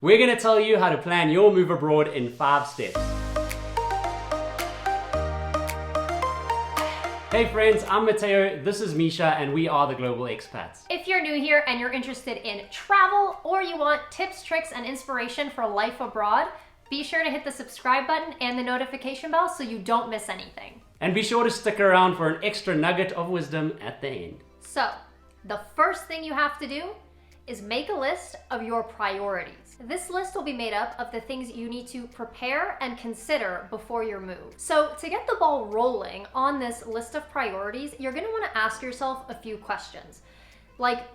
We're going to tell you how to plan your move abroad in 5 steps. Hey friends, I'm Matteo, this is Micha, and we are the Global Expats. If you're new here and you're interested in travel or you want tips, tricks, and inspiration for life abroad, be sure to hit the subscribe button and the notification bell so you don't miss anything. And be sure to stick around for an extra nugget of wisdom at the end. So, the first thing you have to do is make a list of your priorities. This list will be made up of the things you need to prepare and consider before your move. So to get the ball rolling on this list of priorities, you're going to want to ask yourself a few questions. Like,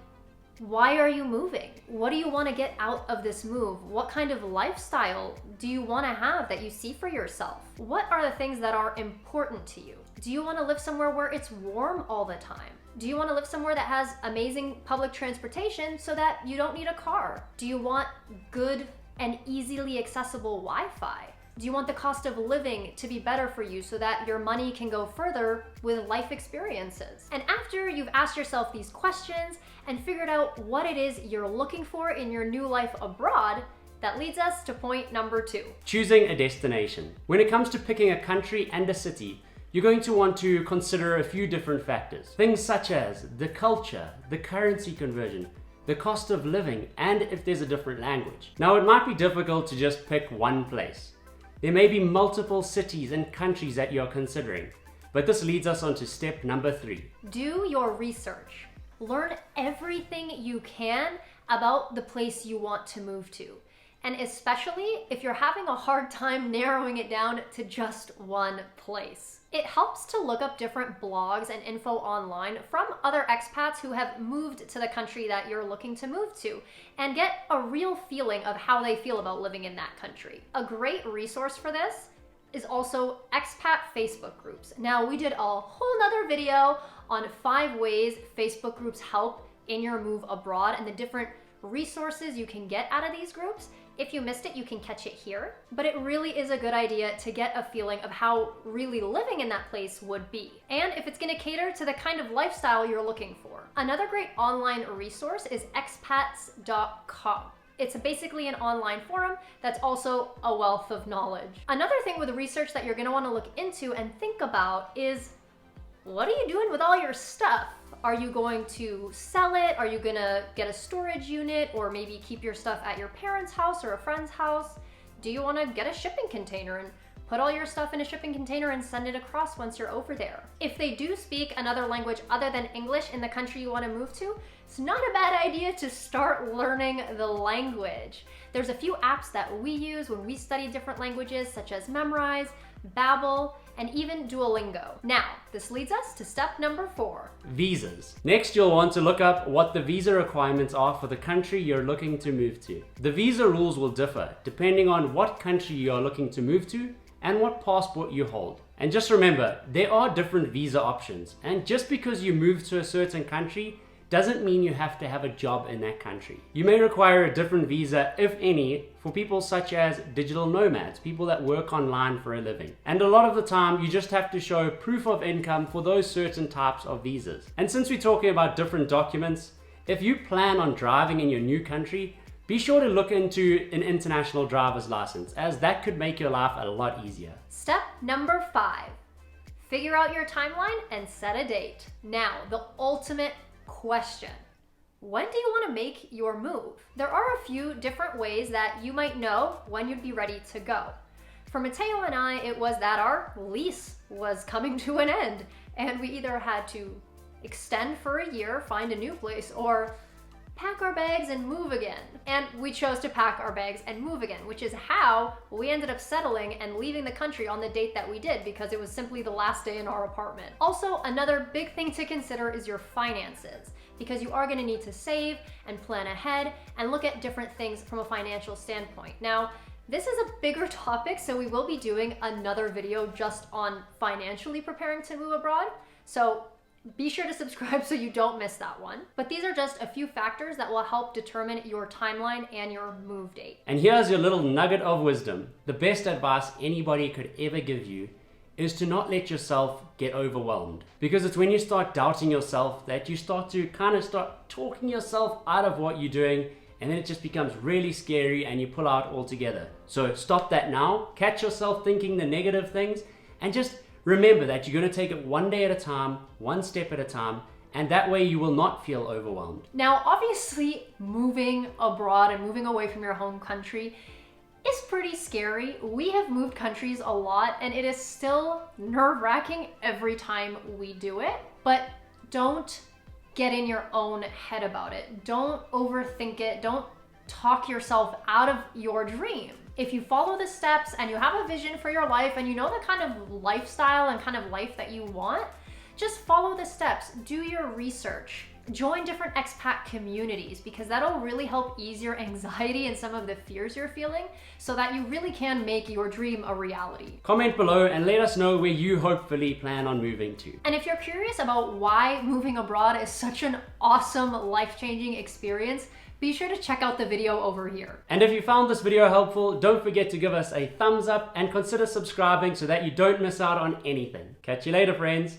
why are you moving? What do you want to get out of this move? What kind of lifestyle do you want to have that you see for yourself? What are the things that are important to you? Do you want to live somewhere where it's warm all the time? Do you want to live somewhere that has amazing public transportation so that you don't need a car? Do you want good and easily accessible Wi-Fi? Do you want the cost of living to be better for you so that your money can go further with life experiences? And after you've asked yourself these questions and figured out what it is you're looking for in your new life abroad, that leads us to point number 2. Choosing a destination. When it comes to picking a country and a city, you're going to want to consider a few different factors. Things such as the culture, the currency conversion, the cost of living, and if there's a different language. Now, it might be difficult to just pick one place. There may be multiple cities and countries that you're considering, but this leads us on to step number 3. Do your research. Learn everything you can about the place you want to move to. And especially if you're having a hard time narrowing it down to just one place. It helps to look up different blogs and info online from other expats who have moved to the country that you're looking to move to and get a real feeling of how they feel about living in that country. A great resource for this is also expat Facebook groups. Now, we did a whole nother video on 5 ways Facebook groups help in your move abroad and the different resources you can get out of these groups. If you missed it, you can catch it here. But it really is a good idea to get a feeling of how really living in that place would be, and if it's going to cater to the kind of lifestyle you're looking for. Another great online resource is expats.com. It's basically an online forum that's also a wealth of knowledge. Another thing with research that you're going to want to look into and think about is, what are you doing with all your stuff? Are you going to sell it? Are you gonna get a storage unit or maybe keep your stuff at your parents' house or a friend's house? Do you wanna get a shipping container and put all your stuff in a shipping container and send it across once you're over there? If they do speak another language other than English in the country you wanna move to, it's not a bad idea to start learning the language. There's a few apps that we use when we study different languages, such as Memrise, Babbel, and even Duolingo. Now, this leads us to step number 4. Visas. Next, you'll want to look up what the visa requirements are for the country you're looking to move to. The visa rules will differ depending on what country you are looking to move to and what passport you hold. And just remember, there are different visa options, and just because you move to a certain country doesn't mean you have to have a job in that country. You may require a different visa, if any, for people such as digital nomads, people that work online for a living. And a lot of the time, you just have to show proof of income for those certain types of visas. And since we're talking about different documents, if you plan on driving in your new country, be sure to look into an international driver's license, as that could make your life a lot easier. Step number 5. Figure out your timeline and set a date. Now, the ultimate question. When do you want to make your move? There are a few different ways that you might know when you'd be ready to go. For Matteo and I, it was that our lease was coming to an end, and we either had to extend for a year, find a new place, or pack our bags and move again. And we chose to pack our bags and move again, which is how we ended up settling and leaving the country on the date that we did, because it was simply the last day in our apartment. Also, another big thing to consider is your finances, because you are going to need to save and plan ahead and look at different things from a financial standpoint. Now, this is a bigger topic, so we will be doing another video just on financially preparing to move abroad. So be sure to subscribe so you don't miss that one. But these are just a few factors that will help determine your timeline and your move date. And here's your little nugget of wisdom. The best advice anybody could ever give you is to not let yourself get overwhelmed. Because it's when you start doubting yourself that you start to start talking yourself out of what you're doing and then it just becomes really scary and you pull out altogether. So stop that now, catch yourself thinking the negative things, and just remember that you're going to take it one day at a time, one step at a time, and that way you will not feel overwhelmed. Now, obviously, moving abroad and moving away from your home country is pretty scary. We have moved countries a lot, and it is still nerve-wracking every time we do it. But don't get in your own head about it. Don't overthink it. Don't talk yourself out of your dream. If you follow the steps and you have a vision for your life and you know the kind of lifestyle and kind of life that you want, just follow the steps, do your research, join different expat communities, because that'll really help ease your anxiety and some of the fears you're feeling so that you really can make your dream a reality. Comment below and let us know where you hopefully plan on moving to. And if you're curious about why moving abroad is such an awesome, life-changing experience, be sure to check out the video over here. And if you found this video helpful, don't forget to give us a thumbs up and consider subscribing so that you don't miss out on anything. Catch you later, friends.